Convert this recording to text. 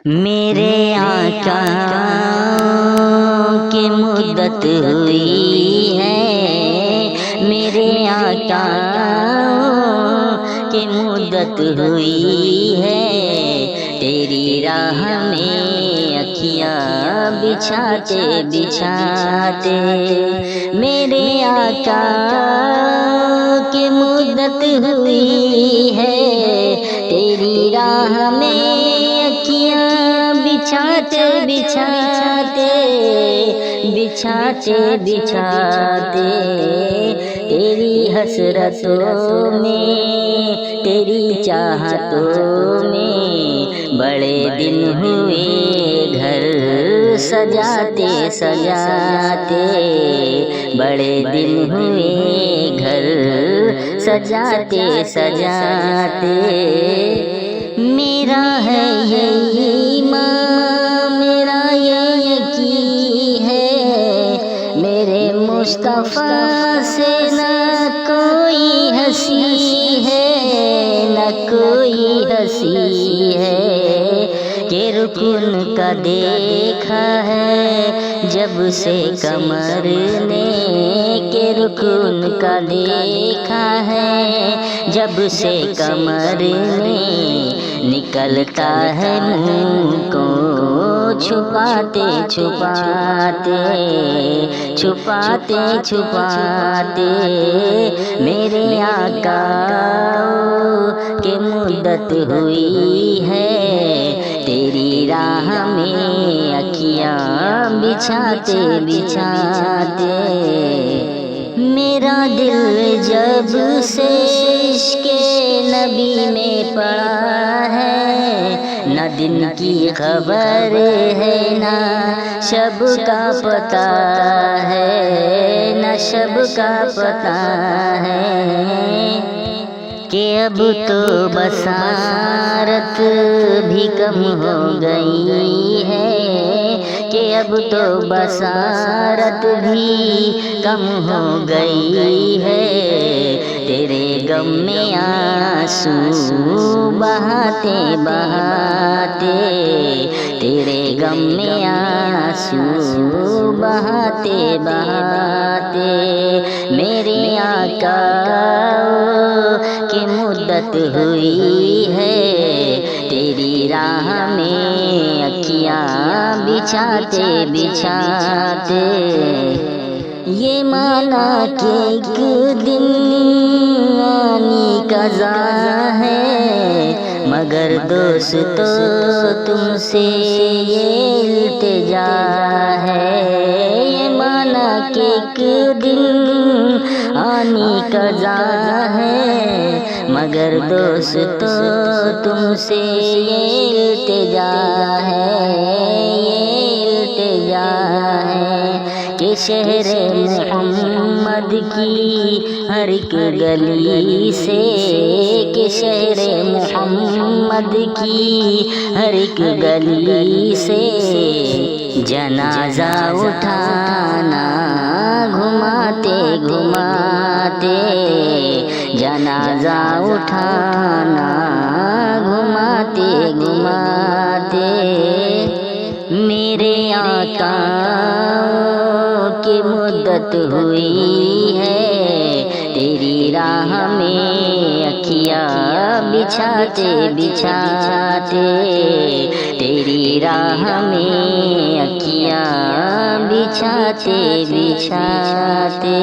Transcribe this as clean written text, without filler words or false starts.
میرے آقا کی مدت ہوئی ہے، میرے آقا کی مدت ہوئی ہے، تیری راہ میں اکھیاں بچھاتے بچھاتے میرے آقا کی مدت ہوئی ہے، تیری راہ میں اکھیاں بچھاتے بچھاتے بچھاتے بچھاتے تیری حسرتوں میں تیری چاہتوں میں بڑے دن ہوئے گھر سجاتے سجاتے، بڑے دن ہوئے گھر سجاتے سجاتے، میرا ہے یہ ایمان میرا یہ یقین ہے، میرے مصطفیٰ سے نہ کوئی ہنسی ہے، نہ کوئی ہنسی ہے، کہ رکن کا دیکھا ہے جب سے قمر نے، کہ رکن کا دیکھا ہے جب سے قمر نے، نکلتا ہے منہ کو چھپاتے چھپاتے چھپاتے چھپاتے، میرے آقا کی مدت ہوئی ہے، تیری راہ میں اکھیاں بچھاتے بچھاتے، میرا دل جب سے عشق نبی میں پڑا ہے، نہ دن کی خبر ہے نہ شب کا پتہ ہے، نہ شب کا پتہ ہے، کہ اب تو بصارت بھی کم ہو گئی ہے، کہ اب تو بصارت بھی کم ہو گئی ہے، تیرے غم میں آنسو بہاتے بہاتے، تیرے غم میں آنسو بہاتے بہاتے، میرے آقا کی مدت ہوئی ہے، تیری راہ میں اکھیاں بچھاتے بچھاتے، یہ مانا کہ ایک دن آنے کا ذا ہے، مگر دوستو تم سے یہ التجا ہے، یہ مانا کہ ایک دن آنے کا ذا ہے، مگر دوستو تم سے یہ التجا ہے، یہ التجا ہے، کہ شہر محمد کی ہر ایک گلی سے، کہ شہر محمد کی ہر ایک گلی سے جنازہ اٹھانا گھماتے گھماتے، جنازہ اٹھانا گھماتے گھماتے، میرے آقا کی مدت ہوئی ہے، تیری راہ میں اکھیاں بچھاتے بچھاتے، تیری راہ میں اکھیاں بچھاتے بچھاتے۔